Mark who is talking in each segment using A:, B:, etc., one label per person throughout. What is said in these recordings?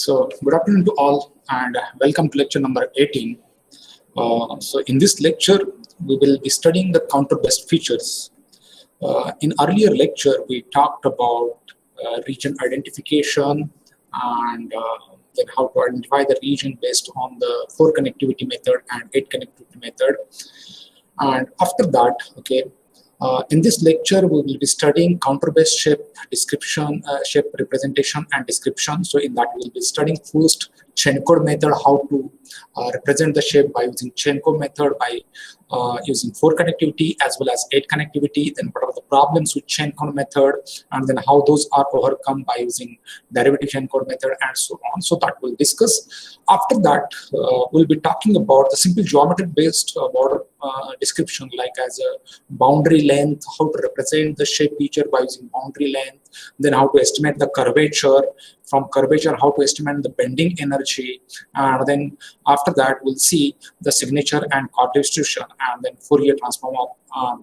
A: So, good afternoon to all, and welcome to lecture number 18. So, in this lecture, we will be studying the counter-best features. In earlier lecture, we talked about region identification and then how to identify the region based on the 4 connectivity method and 8 connectivity method. And after that, in this lecture, we will be studying counter-best shape description, shape representation and description. So in that, we will be studying first chain code method, how to represent the shape by using chain code method, by using 4 connectivity as well as 8 connectivity, then what are the problems with chain code method, and then how those are overcome by using derivative chain code method, and so on. So that we'll discuss. After that, we'll be talking about the simple geometric based border description, like as a boundary length, how to represent the shape feature by using boundary length, then how to estimate the curvature, from curvature how to estimate the bending energy, and then after that we'll see the signature and chord distribution, and then Fourier transform of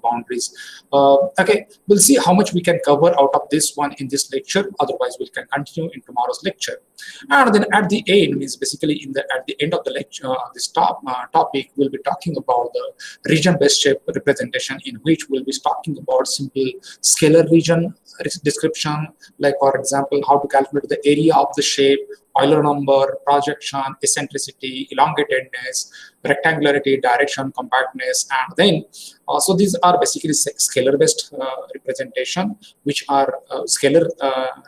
A: boundaries. We'll see how much we can cover out of this one in this lecture. Otherwise, we can continue in tomorrow's lecture. And then at the end, means basically at the end of the lecture, this topic, we'll be talking about the region-based shape representation, in which we'll be talking about simple scalar region description, like for example, how to calculate the area of the shape, Euler number, projection, eccentricity, elongatedness, rectangularity, direction, compactness, and then so these are basically scalar-based representation, which are scalar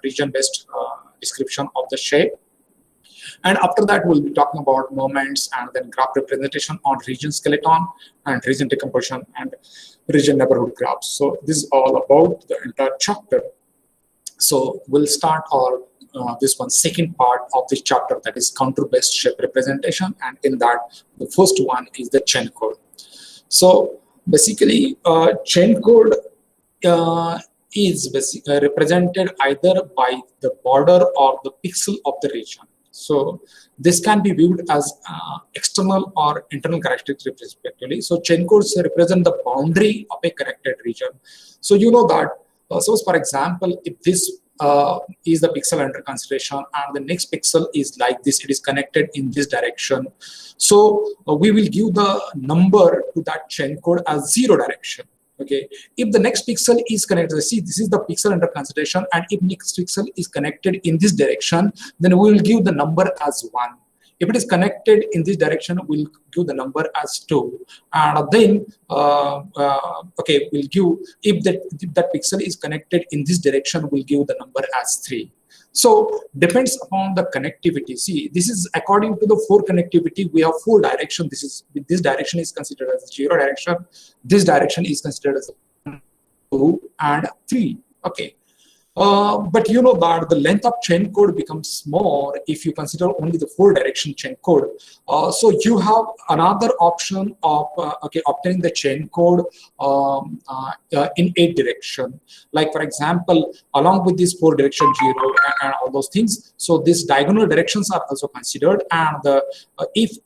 A: region-based description of the shape. And after that, we'll be talking about moments and then graph representation on region skeleton and region decomposition and region neighborhood graphs. So this is all about the entire chapter. So we'll start our this one second part of this chapter, that is counter-based shape representation, and in that the first one is the chain code. So basically, chain code is basically represented either by the border or the pixel of the region. So this can be viewed as external or internal characteristics respectively. So chain codes represent the boundary of a connected region. So you know that, suppose for example, if this is the pixel under consideration and the next pixel is like this, it is connected in this direction. So we will give the number to that chain code as 0 direction. Okay, if the next pixel is connected, see, this is the pixel under consideration, and if next pixel is connected in this direction, then we will give the number as 1. If it is connected in this direction, we'll give the number as 2. And then, we'll give, if that pixel is connected in this direction, we'll give the number as 3. So depends upon the connectivity. See, this is according to the 4 connectivity. We have 4 directions. This direction is considered as 0 direction. This direction is considered as 2 and 3. Okay. But you know that the length of chain code becomes more if you consider only the 4 direction chain code. So you have another option of obtaining the chain code in 8 direction. Like for example, along with this 4 direction 0 and all those things. So these diagonal directions are also considered. And if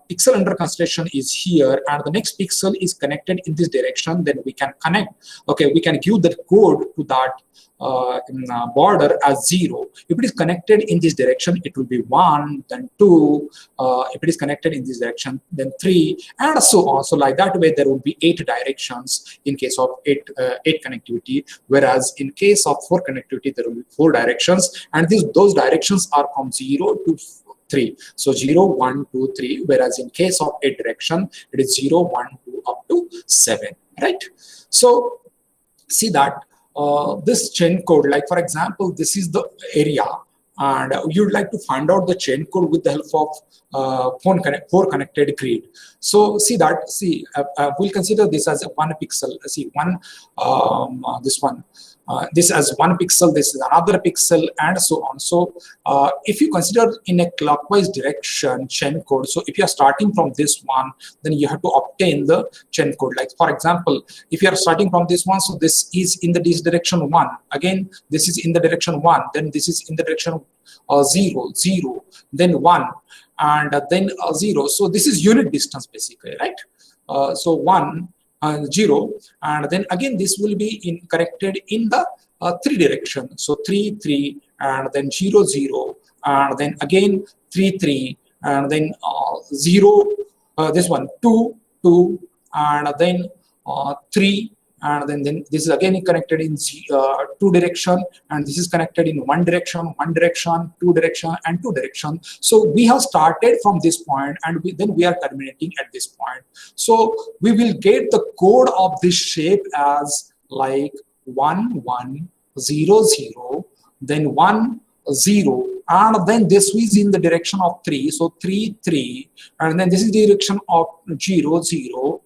A: pixel under consideration is here and the next pixel is connected in this direction, then we can connect. Okay, we can give the code to that border as 0. If it is connected in this direction, it will be 1, then 2. If it is connected in this direction, then 3, and so on. So like that way, there will be 8 directions in case of 8 connectivity, whereas in case of 4 connectivity, there will be 4 directions, and those directions are from 0 to 3. So 0, 1, 2, 3, whereas in case of 8 direction, it is 0, 1, 2, up to 7, right? So see that this chain code, like for example, this is the area, and you'd like to find out the chain code with the help of 4 connected grid. So see that, we'll consider this as a 1 pixel. See, this as 1 pixel, this is another pixel, and so on. So if you consider in a clockwise direction chain code, so if you are starting from this one, then you have to obtain the chain code. Like for example, if you are starting from this one, so this is in this direction 1, again this is in the direction 1, then this is in the direction 0, 0, then 1, and then 0. So this is unit distance basically, right? So 1, 0, and then again this will be connected in the 3 direction. So 3, 3, and then 0, 0, and then again 3 3, and then 0, this one 2 2, and then 3, and then this is again connected in two direction, and this is connected in one direction, two direction, and two direction. So we have started from this point, and then we are terminating at this point. So we will get the code of this shape as like 1 1 0 0, then 1 0, and then this is in the direction of 3, so 3 3, and then this is the direction of 0 0.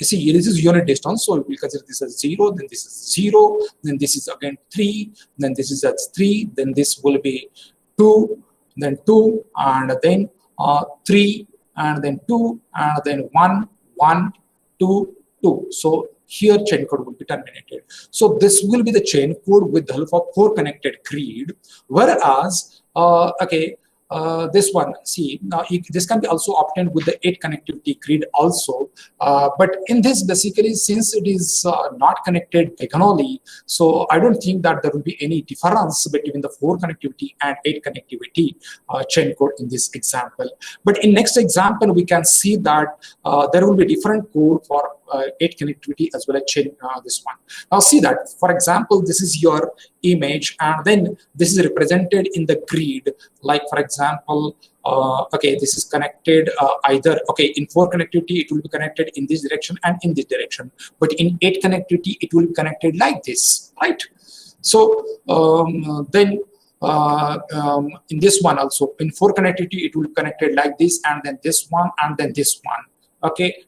A: You see, this is unit distance, so we consider this as 0, then this is 0, then this is again 3, then this is as 3, then this will be 2, then 2, and then 3, and then 2, and then 1 1 2 2. So here chain code will be terminated. So this will be the chain code with the help of 4 connected grid, whereas this one, see, now this can be also obtained with the 8 connectivity grid also, but in this basically, since it is not connected diagonally, so I don't think that there will be any difference between the 4 connectivity and 8 connectivity chain code in this example. But in next example, we can see that there will be different code for 8 connectivity as well as chain this one. Now see that, for example, this is your image, and then this is represented in the grid, like for example, this is connected either, in 4 connectivity it will be connected in this direction and in this direction, but in 8 connectivity it will be connected like this, right? So then in this one also, in 4 connectivity it will be connected like this, and then this one, and then this one.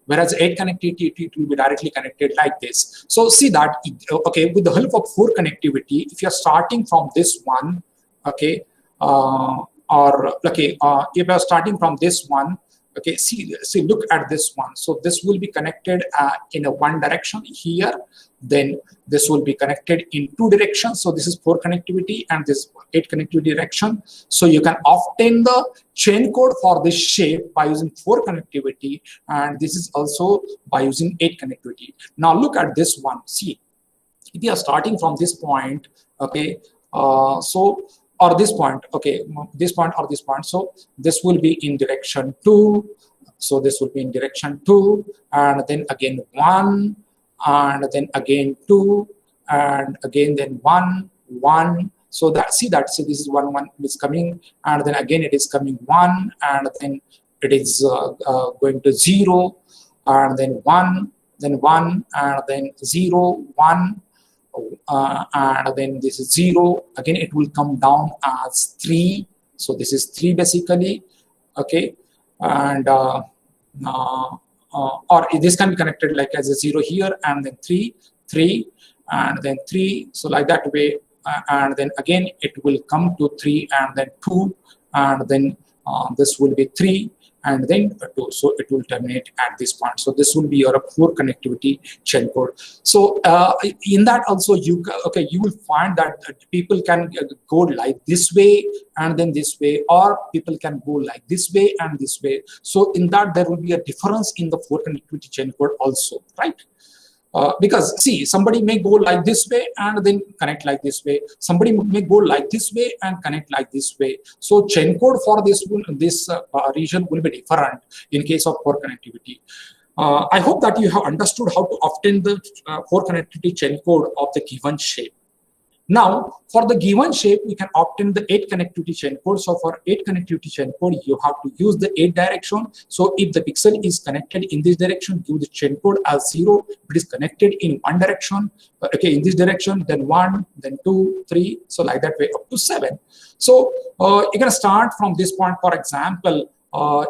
A: Whereas 8 connectivity it will be directly connected like this. So see that, with the help of 4 connectivity, if you are starting from this one, if you are starting from this one, see, look at this one. So this will be connected in a one direction here, then this will be connected in 2 directions. So this is 4 connectivity and this 8 connectivity direction. So you can obtain the chain code for this shape by using 4 connectivity, and this is also by using 8 connectivity. Now look at this one. See, if you are starting from this point, or this point, this point or this point, so this will be in direction 2, so this will be in direction 2, and then again 1, and then again 2, and again then 1 1. So that, see this is 1 1 is coming, and then again it is coming 1, and then it is going to 0, and then 1, then 1, and then 0 1, and then this is 0, again it will come down as 3, so this is 3 basically, and or this can be connected like as a 0 here, and then 3 3, and then 3, so like that way, and then again it will come to 3, and then 2, and then this will be 3, and then 2, so it will terminate at this point. So this will be your 4 connectivity chain code. So in that also you will find that people can go like this way and then this way, or people can go like this way and this way. So in that there will be a difference in the 4 connectivity chain code also, right? Because see, somebody may go like this way and then connect like this way. Somebody may go like this way and connect like this way. So chain code for this region will be different in case of 4 connectivity. I hope that you have understood how to obtain the 4 connectivity chain code of the given shape. Now, for the given shape, we can obtain the 8 connectivity chain code. So for 8 connectivity chain code, you have to use the 8 direction. So if the pixel is connected in this direction, give the chain code as 0. If it is connected in one direction, in this direction, then 1, then 2, 3, so like that way up to 7. So you can start from this point. For example,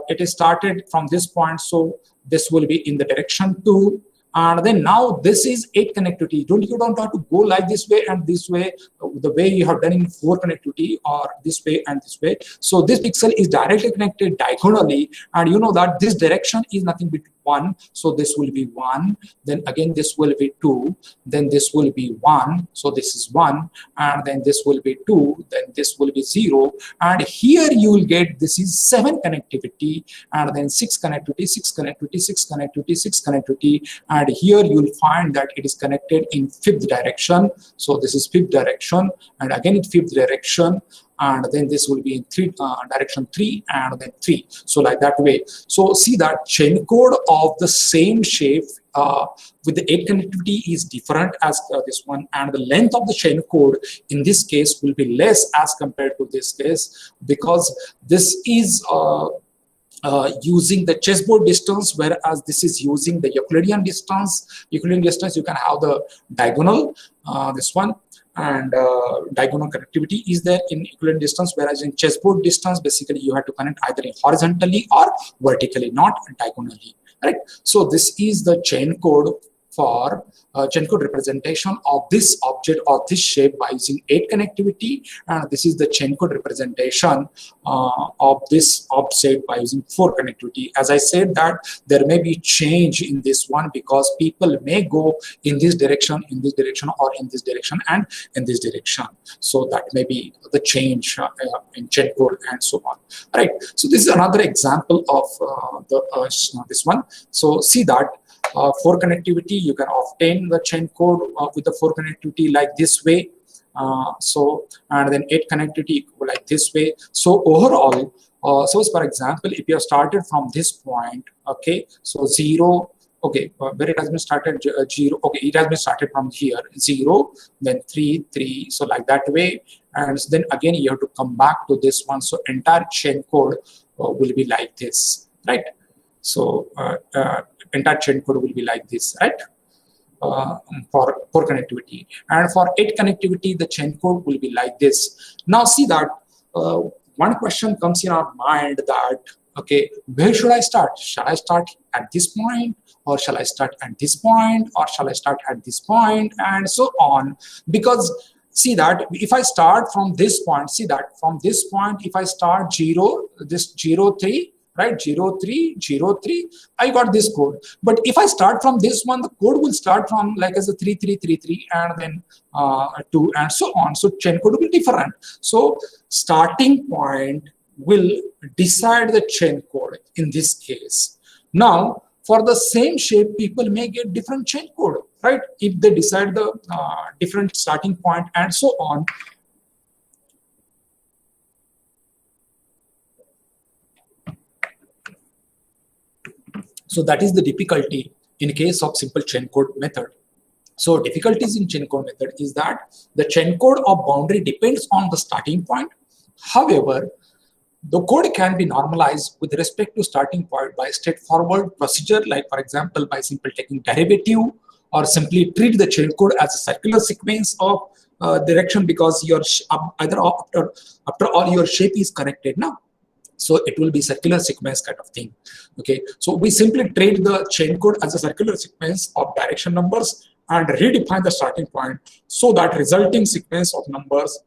A: it is started from this point. So this will be in the direction 2. And then now this is 8 connectivity. You don't have to go like this way and this way, the way you have done in 4 connectivity, or this way and this way. So this pixel is directly connected diagonally, and you know that this direction is nothing but 1. So this will be 1. Then again this will be 2. Then this will be 1. So this is 1. And then this will be 2. Then this will be 0. And here you will get this is 7 connectivity, and then 6 connectivity, 6 connectivity, 6 connectivity, 6 connectivity. And here you will find that it is connected in 5th direction. So this is 5th direction, and again in 5th direction, and then this will be in direction 3 and then 3. So like that way. So see that chain code of the same shape with the 8 connectivity is different as this one, and the length of the chain code in this case will be less as compared to this case, because this is using the chessboard distance, whereas this is using the Euclidean distance. Euclidean distance, you can have the diagonal, this one, and diagonal connectivity is there in Euclidean distance, whereas in chessboard distance, basically you have to connect either horizontally or vertically, not diagonally, right? So this is the chain code for chain code representation of this object or this shape by using 8 connectivity, and this is the chain code representation of this object by using 4 connectivity. As I said that there may be change in this one because people may go in this direction, or in this direction, and in this direction. So that may be the change in chain code and so on. Right. So this is another example of this one. So see that 4 connectivity, you can obtain the chain code with the 4 connectivity like this way. And then 8 connectivity like this way. So overall, so for example, if you have started from this point, okay, so 0, okay, where it has been started 0, okay, it has been started from here 0, then 3, 3, so like that way, and then again you have to come back to this one. So entire chain code will be like this, right? So entire chain code will be like this, right? For connectivity, and for 8 connectivity, the chain code will be like this. Now see that one question comes in our mind that, okay, where should I start? Shall I start at this point, or shall I start at this point, or shall I start at this point, and so on? Because see that if I start from this point, see that from this point, if I start 0, this 0, 3, right, 0, 3, 0, 3, I got this code. But if I start from this one, the code will start from like as a 3, 3, 3, 3, and then 2, and so on. So chain code will be different. So starting point will decide the chain code in this case. Now, for the same shape, people may get different chain code, right? If they decide the different starting point and so on. So that is the difficulty in case of simple chain code method. So difficulties in chain code method is that the chain code of boundary depends on the starting point. However, the code can be normalized with respect to starting point by straightforward procedure, like for example, by simply taking derivative, or simply treat the chain code as a circular sequence of direction, because your either after all your shape is connected now. So it will be circular sequence kind of thing. Okay, so we simply treat the chain code as a circular sequence of direction numbers and redefine the starting point, so that resulting sequence of numbers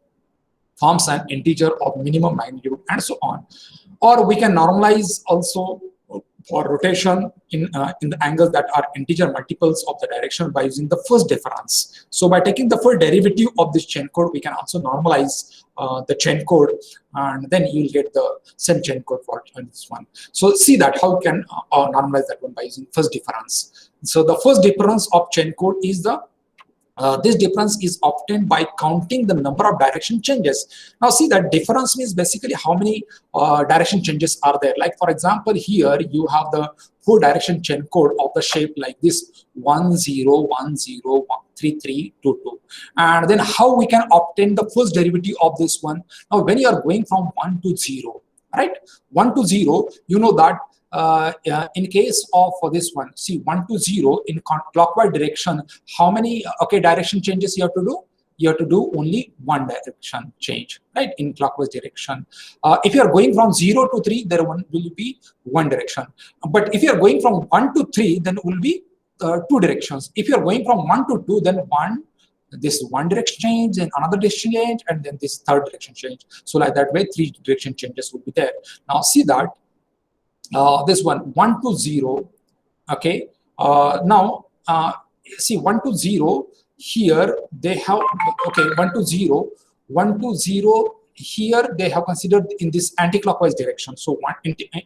A: forms an integer of minimum magnitude and so on. Or we can normalize also for rotation in the angles that are integer multiples of the direction by using the first difference. So by taking the first derivative of this chain code, we can also normalize the chain code, and then you'll get the same chain code for this one. So see that how we can normalize that one by using first difference. So the first difference of chain code is the this difference is obtained by counting the number of direction changes. Now see that difference means basically how many direction changes are there. Like for example, here you have the 4 direction chain code of the shape like this 1 0 1 0 1 3 3 2 2, and then how we can obtain the first derivative of this one. Now when you are going from 1 to 0, right, 1 to 0, you know that in case of for this one, see 1 to 0 in clockwise direction, how many direction changes you have to do? You have to do only one direction change, right, in clockwise direction. If you are going from 0 to 3, there will be one direction. But if you are going from 1 to 3, then it will be 2 directions. If you are going from 1 to 2, then this one direction change, and another direction change, and then this third direction change. So like that way, 3 direction changes will be there. Now see that this one 1 to 0, okay, now see 1 to 0 here they have, okay, 1 to 0 here they have considered in this anti-clockwise direction. So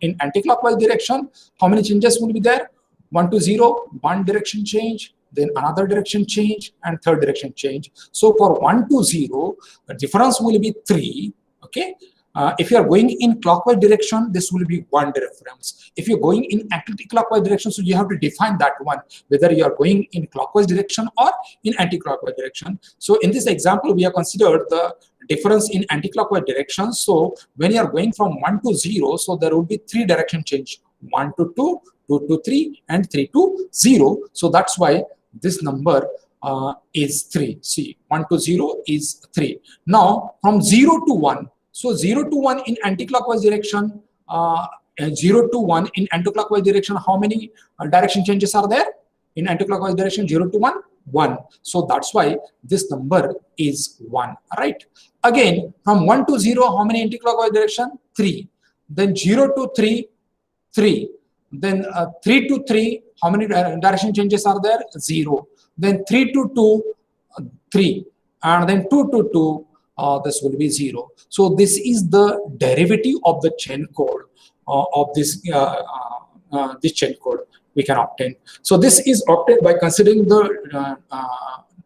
A: in anti-clockwise direction, how many changes will be there? 1 to 0, one direction change, then another direction change, and third direction change. So for 1 to 0, the difference will be 3. Okay. If you are going in clockwise direction, this will be one reference. If you're going in anti-clockwise direction, so you have to define that one, whether you are going in clockwise direction or in anti-clockwise direction. So in this example, we have considered the difference in anti-clockwise direction. So when you are going from 1 to 0, so there will be 3 direction change: 1 to 2, 2 to 3, and 3 to 0. So that's why this number is 3. See, 1 to 0 is 3. Now from 0 to 1, so 0 to 1 in anti-clockwise direction, and 0 to 1 in anti-clockwise direction, how many direction changes are there? In anti-clockwise direction, 0 to 1, 1. So that's why this number is 1, right? Again, from 1 to 0, how many anti-clockwise direction? 3. Then 0 to 3, 3. Then 3 to 3, how many direction changes are there? 0. Then 3 to 2, 3. And then 2 to 2, this will be 0. So this is the derivative of the chain code of this chain code we can obtain. So this is obtained by considering the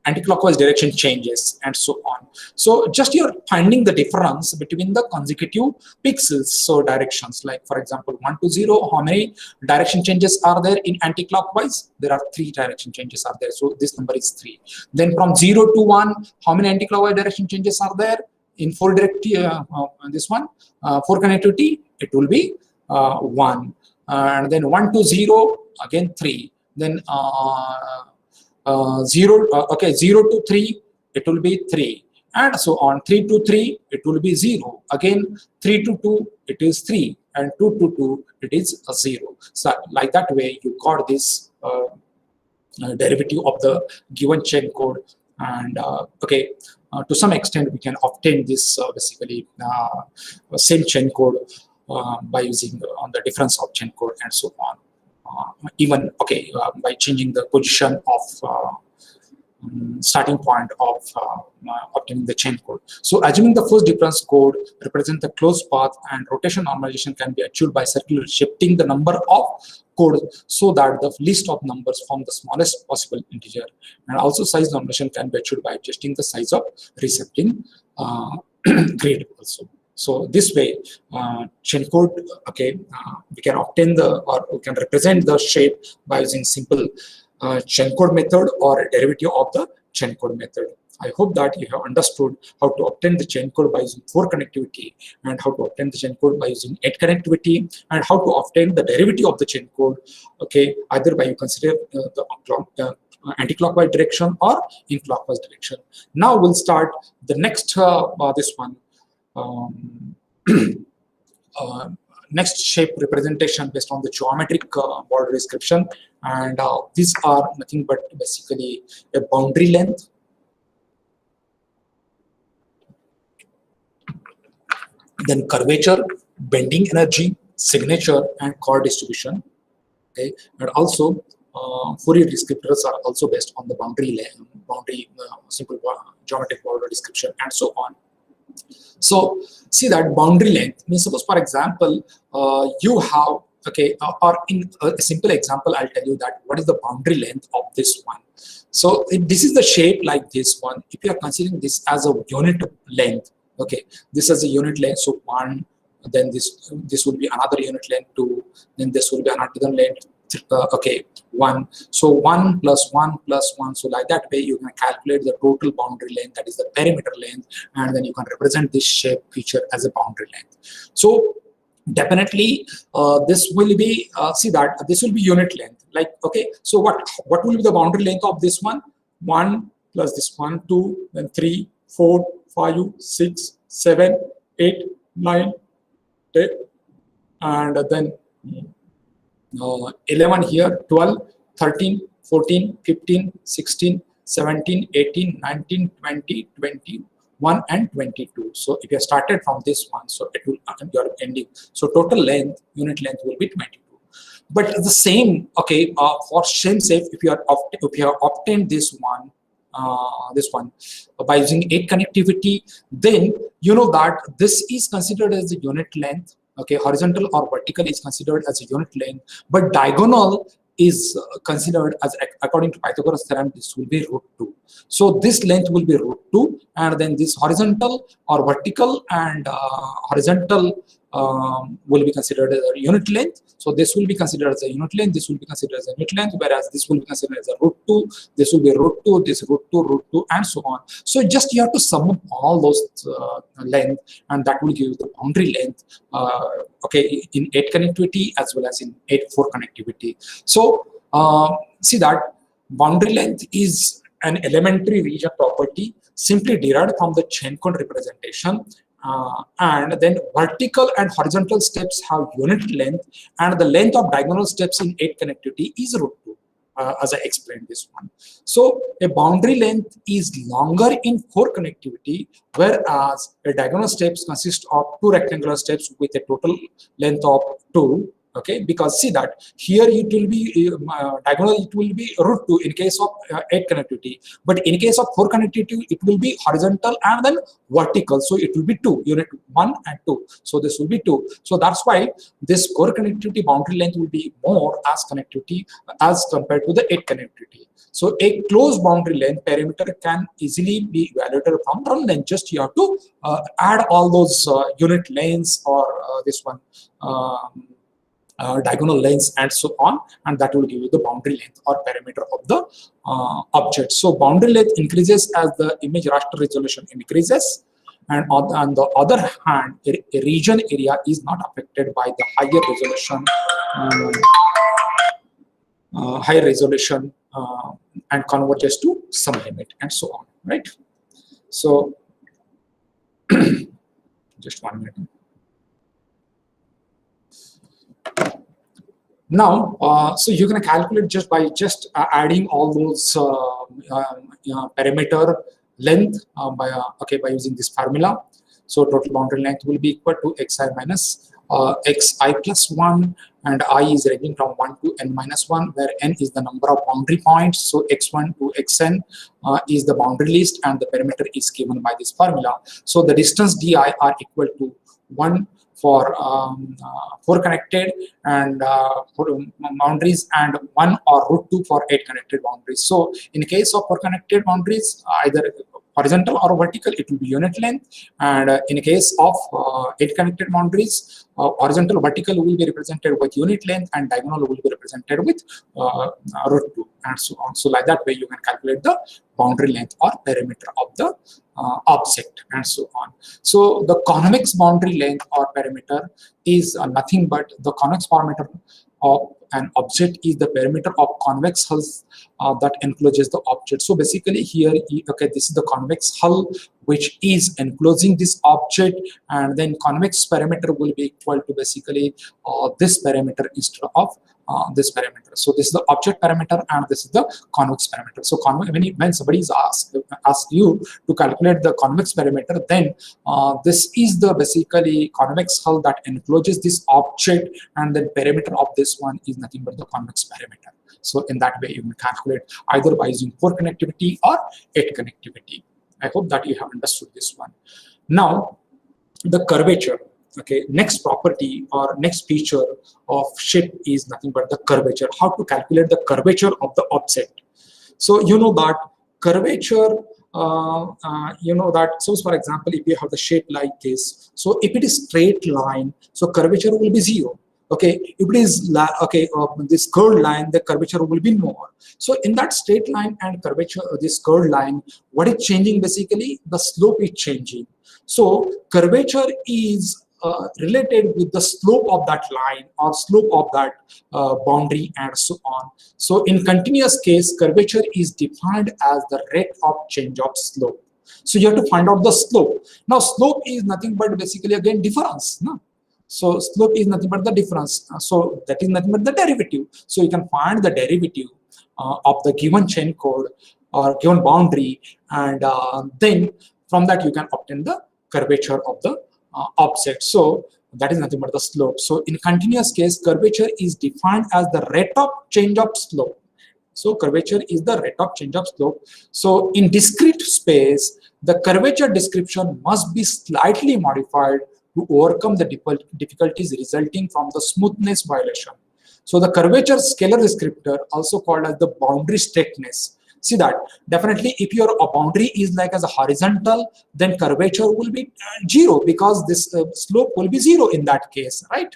A: anti-clockwise direction changes and so on. So just you're finding the difference between the consecutive pixels, so directions, like for example 1 to 0, how many direction changes are there in anti-clockwise? There are 3 direction changes are there, so this number is 3. Then from 0 to 1, how many anti-clockwise direction changes are there? In 4 this one 4 connectivity, it will be 1. And then 1 to 0, again 3. Then 0 to 3, it will be 3, and so on. 3 to 3, it will be 0. Again 3 to 2, it is 3, and 2 to 2, it is 0. So like that way you got this derivative of the given chain code. And to some extent we can obtain this basically same chain code by using on the difference of chain code and so on. By changing the position of starting point of obtaining the chain code. So assuming the first difference code represents the closed path, and rotation normalization can be achieved by circular shifting the number of codes so that the list of numbers form the smallest possible integer. And also size normalization can be achieved by adjusting the size of recepting grid also. So this way, chain code, we can obtain we can represent the shape by using simple chain code method or a derivative of the chain code method. I hope that you have understood how to obtain the chain code by using 4 connectivity, and how to obtain the chain code by using 8 connectivity, and how to obtain the derivative of the chain code, either by you consider the anti-clockwise direction or in clockwise direction. Now we'll start the next this one. Next shape representation based on the geometric border description, and these are nothing but basically a boundary length, then curvature, bending energy, signature, and chord distribution. Okay, and also Fourier descriptors are also based on the boundary simple geometric border description and so on. So see that boundary length means, suppose for example you have or in a simple example I'll tell you that what is the boundary length of this one. So if this is the shape like this one, if you are considering this as a unit length, this is a unit length, so 1, then this will be another unit length, 2, then this will be another length, 1. So 1 plus 1 plus 1. So like that way you can calculate the total boundary length, that is the perimeter length, and then you can represent this shape feature as a boundary length. So definitely this will be see that this will be unit length, like so what will be the boundary length of this one? 1 plus this 1, 2, then 3, 4, 5, 6, 7, 8, 9, 10, and then 11 here, 12, 13, 14, 15, 16, 17, 18, 19, 20, 21, and 22. So if you started from this one, so it will your ending. So total length, unit length will be 22. But the same, for same safe, if you have obtained this one by using 8 connectivity, then you know that this is considered as the unit length. Horizontal or vertical is considered as a unit length, but diagonal is considered as, according to Pythagoras theorem, this will be √2. So this length will be √2, and then this horizontal or vertical and horizontal will be considered as a unit length. So this will be considered as a unit length, this will be considered as a unit length, whereas this will be considered as a root 2, this will be root 2, this root 2, and so on. So just you have to sum up all those length, and that will give you the boundary length, okay, in 8 connectivity as well as in 8-4 connectivity. So see that boundary length is an elementary region property simply derived from the chain code representation. And then vertical and horizontal steps have unit length, and the length of diagonal steps in 8 connectivity is root 2, as I explained this one. So a boundary length is longer in 4 connectivity, whereas a diagonal steps consist of 2 rectangular steps with a total length of 2. Okay, because see that here it will be diagonal, it will be root 2 in case of 8 connectivity, but in case of 4 connectivity it will be horizontal and then vertical, so it will be 2, unit 1 and 2, so this will be 2. So that's why this core connectivity boundary length will be more as connectivity as compared to the 8 connectivity. So a closed boundary length parameter can easily be evaluated from run length. Just you have to add all those unit lengths or this one diagonal lengths and so on, and that will give you the boundary length or parameter of the object. So boundary length increases as the image raster resolution increases, and on the other hand, a region area is not affected by the higher resolution and converges to some limit and so on, right? So just 1 minute. Now, so you can calculate just by adding all those parameter length by using this formula. So total boundary length will be equal to xi minus xi plus 1, and I is ranging from 1 to n minus 1, where n is the number of boundary points. So x1 to xn is the boundary list, and the parameter is given by this formula. So the distance di are equal to 1 for 4 connected and boundaries, and 1 or root 2 for 8 connected boundaries. So in case of 4 connected boundaries, either horizontal or vertical, it will be unit length, and in case of 8 connected boundaries, horizontal vertical will be represented with unit length, and diagonal will be represented with root 2, and so on. So like that way you can calculate the boundary length or perimeter of the object and so on. So the convex boundary length or perimeter is nothing but the convex parameter of an object is the perimeter of convex hull that encloses the object. So basically here, okay, this is the convex hull which is enclosing this object, and then convex parameter will be equal to basically this parameter instead of this parameter. So this is the object parameter and this is the convex parameter. So when somebody is asked you to calculate the convex parameter, then this is the basically convex hull that encloses this object, and then parameter of this one is nothing but the convex parameter. So in that way you can calculate either by using 4 connectivity or 8 connectivity. I hope that you have understood this one. Now the curvature. Okay, next property or next feature of shape is nothing but the curvature. How to calculate the curvature of the object? So you know that curvature, so for example, if you have the shape like this, so if it is straight line, so curvature will be 0. Okay, if it is this curved line, the curvature will be more. So in that straight line and curvature, this curved line, what is changing basically? The slope is changing. So curvature is related with the slope of that line or slope of that boundary and so on. So in continuous case, curvature is defined as the rate of change of slope. So you have to find out the slope. Now slope is nothing but basically again difference. No? So slope is nothing but the difference. So that is nothing but the derivative. So you can find the derivative of the given chain code or given boundary, and then from that you can obtain the curvature of the object. So that is nothing but the slope. So in continuous case, curvature is defined as the rate of change of slope. So curvature is the rate of change of slope. So in discrete space, the curvature description must be slightly modified to overcome the difficulties resulting from the smoothness violation. So the curvature scalar descriptor, also called as the boundary straightness, See that definitely if your boundary is like as a horizontal, then curvature will be 0 because this slope will be 0 in that case, right?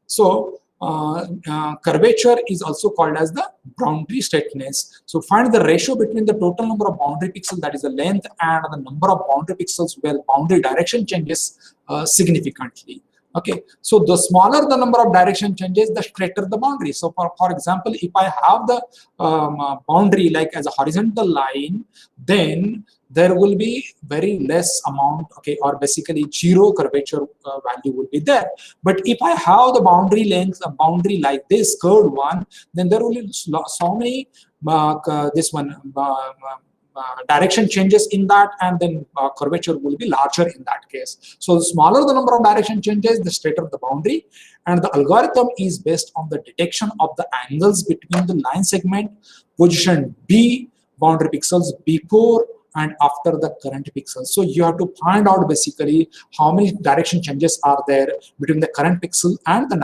A: So curvature is also called as the boundary straightness. So find the ratio between the total number of boundary pixels, that is the length, and the number of boundary pixels where boundary direction changes significantly. Okay, so the smaller the number of direction changes, the straighter the boundary. So for example, if I have the boundary like as a horizontal line, then there will be very less amount, okay, or basically 0 curvature value will be there. But if I have the boundary length, a boundary like this curved one, then there will be so many direction changes in that, and then curvature will be larger in that case. So the smaller the number of direction changes, the straighter the boundary. And the algorithm is based on the detection of the angles between the line segment position B, boundary pixels before and after the current pixel. So you have to find out basically how many direction changes are there between the current pixel and the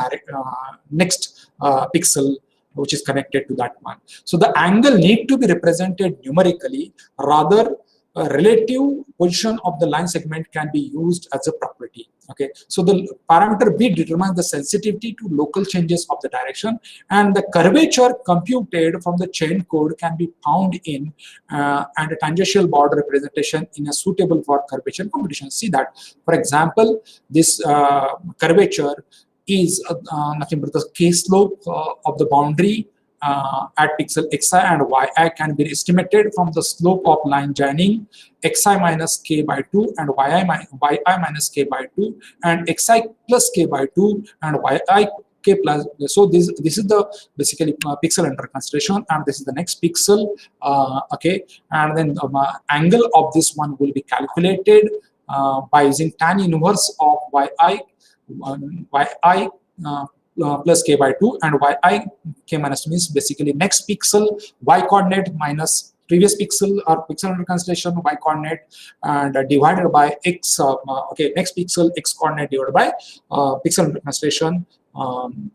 A: next pixel which is connected to that one. So the angle need to be represented numerically, rather relative position of the line segment can be used as a property. Okay, so the parameter B determines the sensitivity to local changes of the direction, and the curvature computed from the chain code can be found in and a tangential border representation in a suitable for curvature computation. See that, for example, this curvature is nothing but the k-slope of the boundary at pixel xi and yi can be estimated from the slope of line joining xi minus k by 2 and yi minus k by 2 and xi plus k by 2 and yi k plus. So this is the basically pixel under consideration, and this is the next pixel. Okay, and then angle of this one will be calculated by using tan inverse of yi plus k by 2 and yi k minus 2 means basically next pixel y coordinate minus previous pixel or pixel under consideration y coordinate and divided by x. Okay, next pixel x coordinate divided by pixel under consideration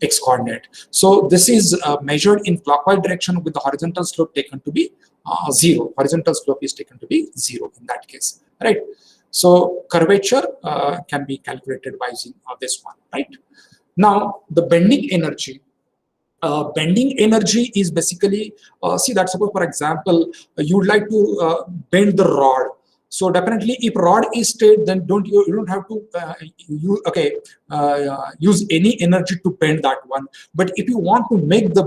A: x coordinate. So this is measured in clockwise direction with the horizontal slope taken to be 0. Horizontal slope is taken to be 0 in that case, right? So curvature can be calculated by using this one, right? Now the bending energy. Bending energy is basically, see that suppose for example, you would like to bend the rod. So definitely if rod is straight, then you don't have to use any energy to bend that one. But if you want to make the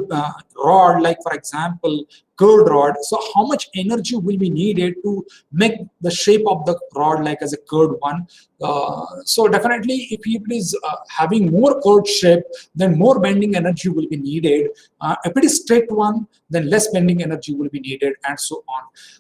A: rod, like for example curved rod, so how much energy will be needed to make the shape of the rod like as a curved one? So definitely if it is having more curved shape, then more bending energy will be needed. If it is straight one, then less bending energy will be needed, and so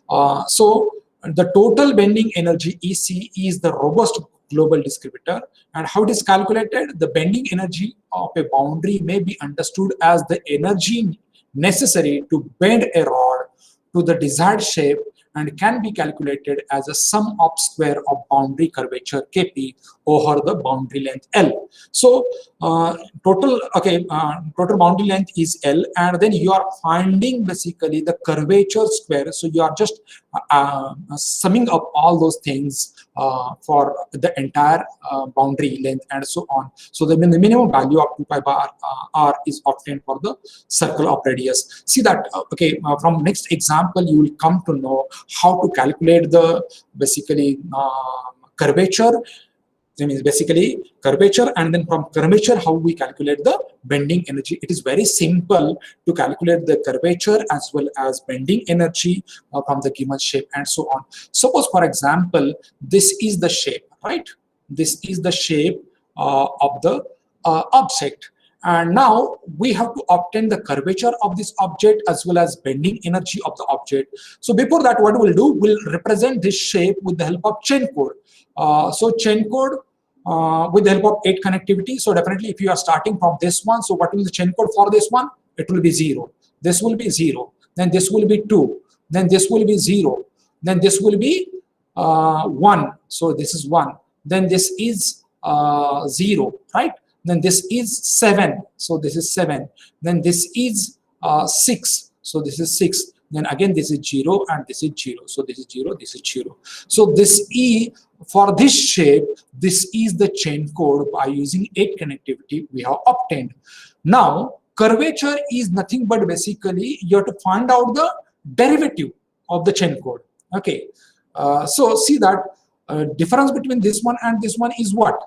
A: on. So the total bending energy EC is the robust global distributor. And how it is calculated? The bending energy of a boundary may be understood as the energy necessary to bend a rod to the desired shape and can be calculated as a sum of square of boundary curvature Kp over the boundary length L. So total boundary length is L, and then you are finding basically the curvature square. So you are just summing up all those things for the entire boundary length and so on. So the minimum value of 2 pi bar r is obtained for the circle of radius. See that, from next example you will come to know how to calculate the basically curvature. That means basically curvature, and then from curvature how we calculate the bending energy. It is very simple to calculate the curvature as well as bending energy from the given shape and so on. Suppose for example this is the shape, right? This is the shape of the object, and now we have to obtain the curvature of this object as well as bending energy of the object. So before that, what we'll do, we'll represent this shape with the help of chain code. So chain code with the help of 8 connectivity. So definitely if you are starting from this one, so what will the chain code for this one? It will be 0. This will be 0. Then this will be 2. Then this will be 0. Then this will be 1. So this is 1. Then this is 0, right? Then this is 7. So this is 7. Then this is 6. So this is 6. then again this is 0 and this is 0. So this is 0, this is 0. So this E, for this shape, this is the chain code by using 8 connectivity we have obtained. Now curvature is nothing but basically you have to find out the derivative of the chain code. Okay, so see that difference between this one and this one is what?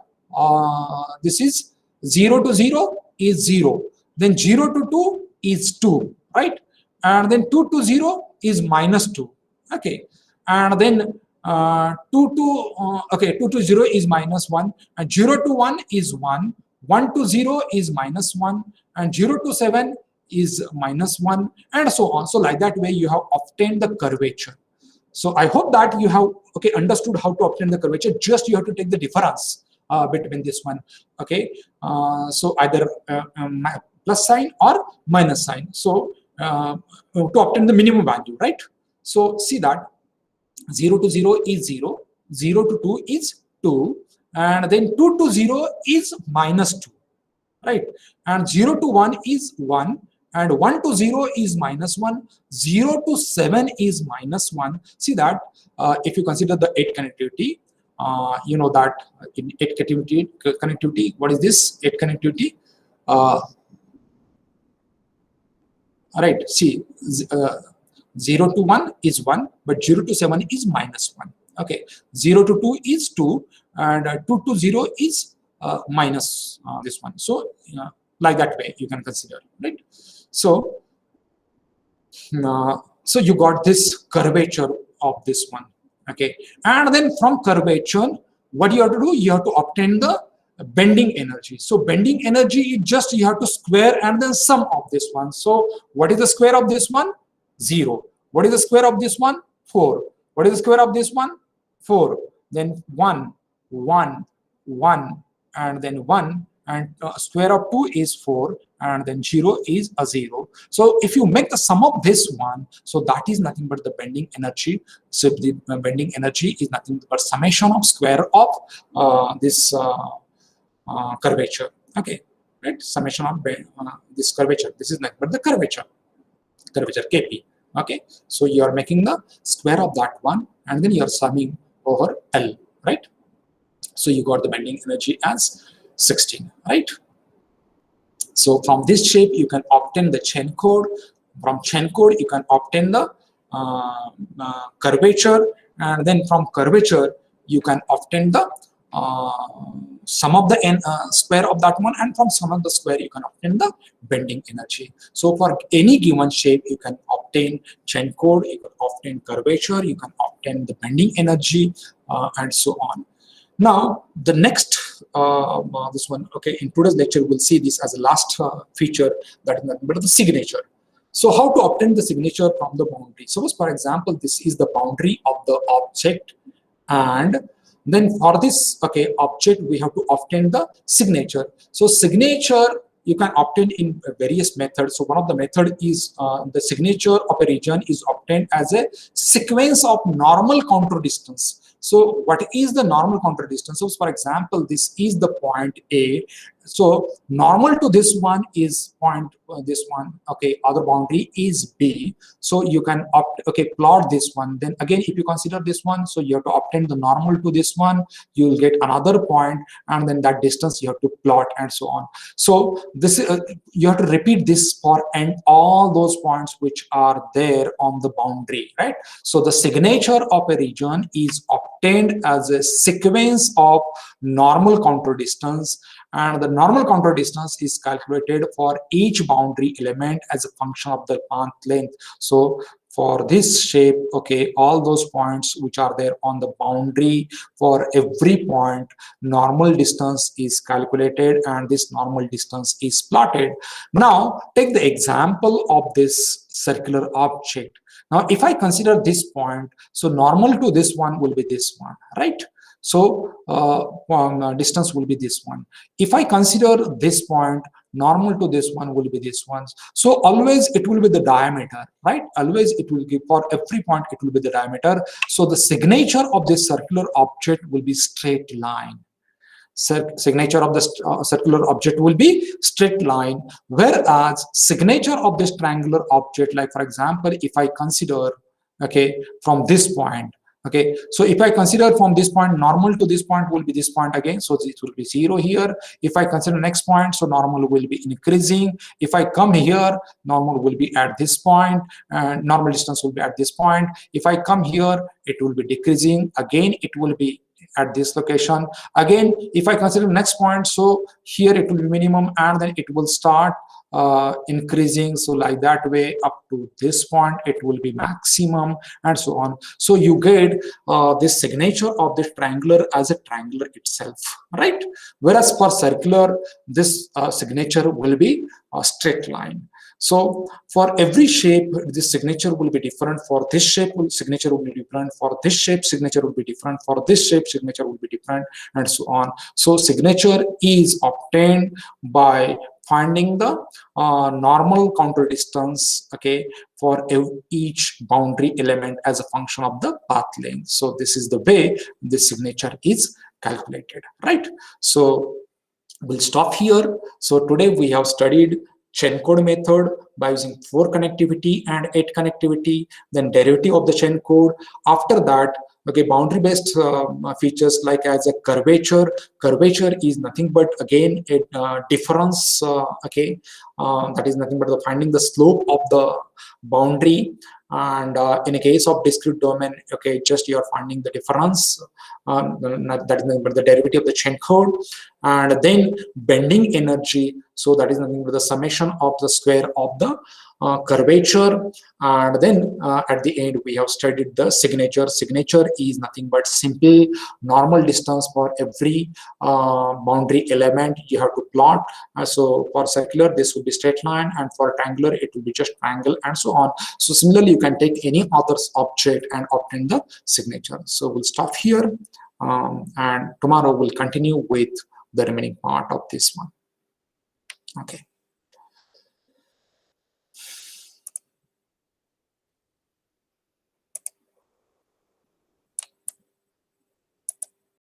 A: This is 0 to 0 is 0, then 0 to 2 is 2, right? And then 2 to 0 is minus 2. Okay, and then 2 to 0 is minus 1, and 0 to 1 is 1, 1 to 0 is minus 1, and 0 to 7 is minus 1, and so on. So like that way you have obtained the curvature. So I hope that you have understood how to obtain the curvature. Just you have to take the difference between this one. Okay, so either plus sign or minus sign. So to obtain the minimum value, right? So see that 0 to 0 is 0, 0 to 2 is 2, and then 2 to 0 is minus 2, right? And 0 to 1 is 1, and 1 to 0 is minus 1, 0 to 7 is minus 1. See that if you consider the 8 connectivity, you know that in 8 connectivity, what is this 8 connectivity? Right, see 0 to 1 is 1, but 0 to 7 is minus 1. Okay, 0 to 2 is 2, and 2 to 0 is minus this one. So like that way you can consider, right? So so you got this curvature of this one. Okay, and then from curvature, what you have to do? You have to obtain the bending energy. So bending energy is just you have to square and then sum of this one. So what is the square of this one? 0. What is the square of this one? 4. What is the square of this one? 4. Then 1, 1, 1, and then 1, and square of 2 is 4, and then 0 is a 0. So if you make the sum of this one, so that is nothing but the bending energy. So the bending energy is nothing but summation of square of this curvature. Okay, right? Summation of this curvature. This is nothing but the curvature Kp. Okay, so you are making the square of that one, and then you are summing over L, right? So you got the bending energy as 16, right? So from this shape you can obtain the chain code. From chain code you can obtain the curvature, and then from curvature you can obtain the sum of the square of that one, and from sum of the square you can obtain the bending energy. So for any given shape you can obtain chain code, you can obtain curvature, you can obtain the bending energy, and so on. Now the next this one, okay, in today's lecture we'll see this as a last feature, that is nothing but the signature. So how to obtain the signature from the boundary? Suppose for example this is the boundary of the object, and then for this object we have to obtain the signature. So signature you can obtain in various methods. So one of the method is the signature of a region is obtained as a sequence of normal counter distance. So what is the normal counter distance? So for example, this is the point A. So normal to this one is point this one. Okay, other boundary is B. So you can plot this one. Then again, if you consider this one, so you have to obtain the normal to this one. You will get another point, and then that distance you have to plot, and so on. So this you have to repeat this for all those points which are there on the boundary, right? So the signature of a region is obtained as a sequence of normal counter distance, and the normal counter distance is calculated for each boundary element as a function of the path length. So for this shape, okay, all those points which are there on the boundary, for every point normal distance is calculated, and this normal distance is plotted. Now take the example of this circular object. Now if I consider this point, so normal to this one will be this one, right? So distance will be this one. If I consider this point, normal to this one will be this one. So always it will be the diameter, right? Always it will give, for every point it will be the diameter. So the signature of this circular object will be straight line. signature of the circular object will be straight line, whereas signature of this triangular object, like for example, if I consider, okay, from this point, okay, so if I consider from this point, normal to this point will be this point again, so it will be 0 here. If I consider next point, so normal will be increasing. If I come here, normal will be at this point, and normal distance will be at this point. If I come here, it will be decreasing again, it will be at this location again. If I consider next point, so here it will be minimum, and then it will start increasing, so like that way up to this point it will be maximum, and so on. So you get this signature of this triangular as a triangular itself, right? Whereas for circular, this signature will be a straight line. So for every shape, this signature will be different. For this shape, signature will be different. For this shape, signature will be different. For this shape, signature will be different, and so on. So signature is obtained by finding the normal counter distance, okay, for each boundary element as a function of the path length. So this is the way this signature is calculated, right? So we'll stop here. So today we have studied chain code method by using 4 connectivity and 8 connectivity, then derivative of the chain code. After that, okay, boundary based features like as a curvature. Curvature is nothing but again a difference, okay, that is nothing but finding the slope of the boundary, and in a case of discrete domain, okay, just you are finding the difference, that is nothing but the derivative of the chain code. And then bending energy, so that is nothing but the summation of the square of the curvature. And then at the end we have studied the signature. Signature is nothing but simple normal distance for every boundary element you have to plot. So for circular this will be straight line, and for triangular it will be just triangle, and so on. So similarly you can take any other object and obtain the signature. So we'll stop here, and tomorrow we'll continue with the remaining part of this one. Okay.